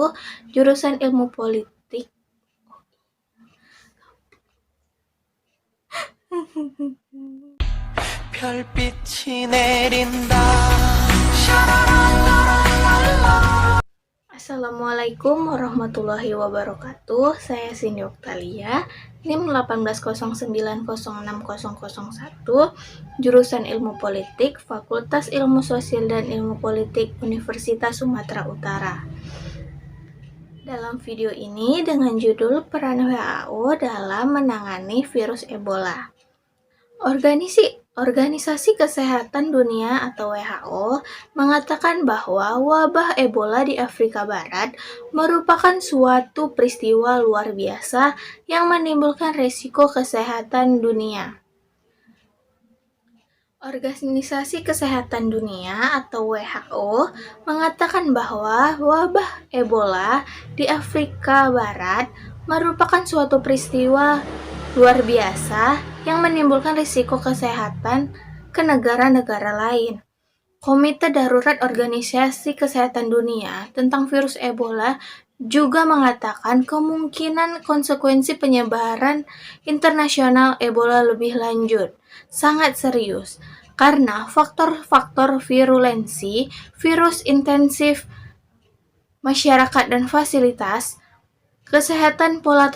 wabarakatuh, jurusan Ilmu Politik. 별빛이 내린다. Assalamualaikum warahmatullahi wabarakatuh. Saya Cindy Oktalia, NIM 180906001, jurusan Ilmu Politik, Fakultas Ilmu Sosial dan Ilmu Politik, Universitas Sumatera Utara. Dalam video ini dengan judul Peran WHO dalam menangani virus Ebola. Organisasi Kesehatan Dunia atau WHO mengatakan bahwa wabah Ebola di Afrika Barat merupakan suatu peristiwa luar biasa yang menimbulkan risiko kesehatan dunia. Organisasi Kesehatan Dunia atau WHO mengatakan bahwa wabah Ebola di Afrika Barat merupakan suatu peristiwa luar biasa yang menimbulkan risiko kesehatan ke negara-negara lain. Komite Darurat Organisasi Kesehatan Dunia tentang virus Ebola juga mengatakan kemungkinan konsekuensi penyebaran internasional Ebola lebih lanjut sangat serius karena faktor-faktor virulensi, virus intensif masyarakat dan fasilitas kesehatan, pola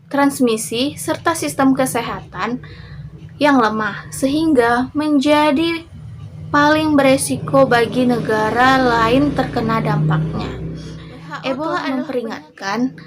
transmisi, serta sistem kesehatan yang lemah, sehingga menjadi paling beresiko bagi negara lain terkena dampaknya. Ebola memperingatkan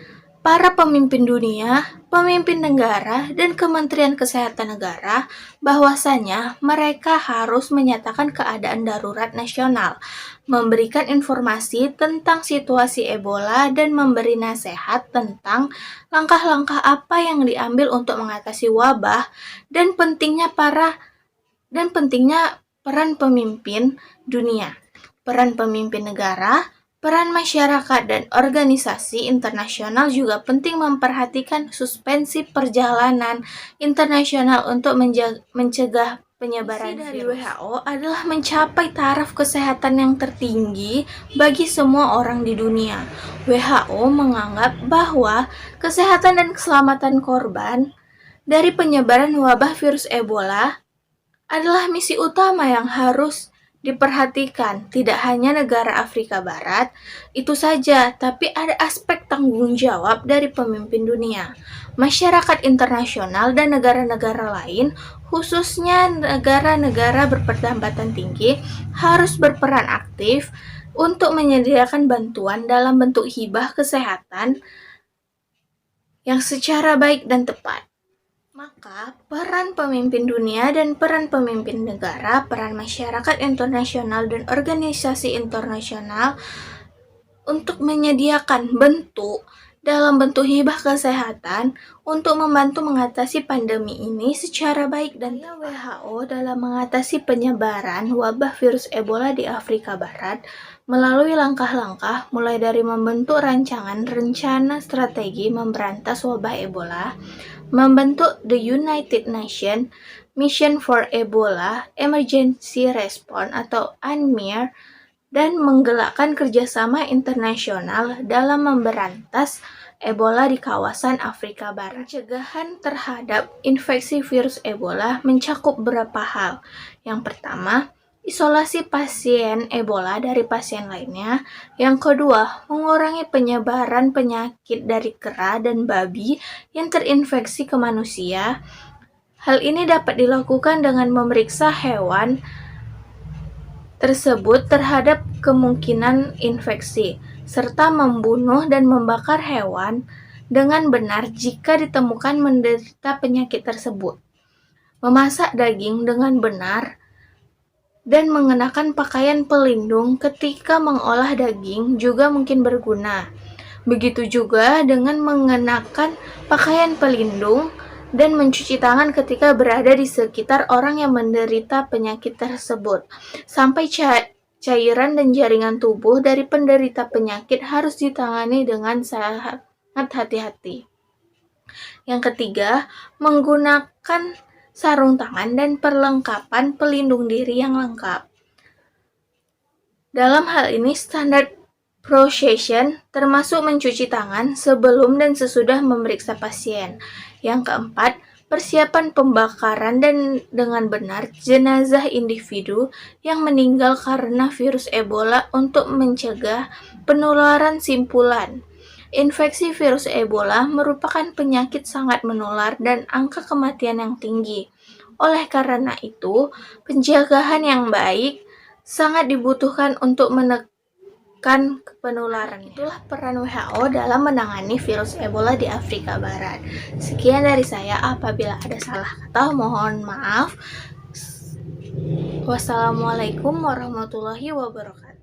para pemimpin dunia, pemimpin negara, dan Kementerian Kesehatan Negara bahwasanya mereka harus menyatakan keadaan darurat nasional, memberikan informasi tentang situasi Ebola, dan memberi nasihat tentang langkah-langkah apa yang diambil untuk mengatasi wabah dan pentingnya peran pemimpin dunia, peran pemimpin negara, peran masyarakat dan organisasi internasional juga penting memperhatikan suspensi perjalanan internasional untuk mencegah penyebaran virus. WHO adalah mencapai taraf kesehatan yang tertinggi bagi semua orang di dunia. WHO menganggap bahwa kesehatan dan keselamatan korban dari penyebaran wabah virus Ebola adalah misi utama yang harus diperhatikan. Tidak hanya negara Afrika Barat itu saja, tapi ada aspek tanggung jawab dari pemimpin dunia, masyarakat internasional, dan negara-negara lain, khususnya negara-negara berpendapatan tinggi, harus berperan aktif untuk menyediakan bantuan dalam bentuk hibah kesehatan yang secara baik dan tepat. Maka, peran pemimpin dunia dan peran pemimpin negara, peran masyarakat internasional dan organisasi internasional untuk menyediakan dalam bentuk hibah kesehatan untuk membantu mengatasi pandemi ini secara baik dan tepat. WHO dalam mengatasi penyebaran wabah virus Ebola di Afrika Barat melalui langkah-langkah mulai dari membentuk rencana strategi memberantas wabah Ebola, membentuk The United Nations Mission for Ebola Emergency Response atau UNMEER, dan menggelakkan kerjasama internasional dalam memberantas Ebola di kawasan Afrika Barat. Pencegahan terhadap infeksi virus Ebola mencakup beberapa hal. Yang pertama, isolasi pasien Ebola dari pasien lainnya. Yang kedua, mengurangi penyebaran penyakit dari kera dan babi yang terinfeksi ke manusia. Hal ini dapat dilakukan dengan memeriksa hewan tersebut terhadap kemungkinan infeksi, serta membunuh dan membakar hewan dengan benar jika ditemukan menderita penyakit tersebut. Memasak daging dengan benar dan mengenakan pakaian pelindung ketika mengolah daging juga mungkin berguna. Begitu juga dengan mengenakan pakaian pelindung dan mencuci tangan ketika berada di sekitar orang yang menderita penyakit tersebut. Sampai cairan dan jaringan tubuh dari penderita penyakit harus ditangani dengan sangat hati-hati. Yang ketiga, menggunakan sarung tangan dan perlengkapan pelindung diri yang lengkap. Dalam hal ini, standar Procession termasuk mencuci tangan sebelum dan sesudah memeriksa pasien. Yang keempat, persiapan pembakaran dan dengan benar jenazah individu yang meninggal karena virus Ebola untuk mencegah penularan simpulan. Infeksi virus Ebola merupakan penyakit sangat menular dan angka kematian yang tinggi. Oleh karena itu, penjagaan yang baik sangat dibutuhkan untuk menekan penularan. Itulah peran WHO dalam menangani virus Ebola di Afrika Barat. Sekian dari saya, apabila ada salah kata mohon maaf. Wassalamualaikum warahmatullahi wabarakatuh.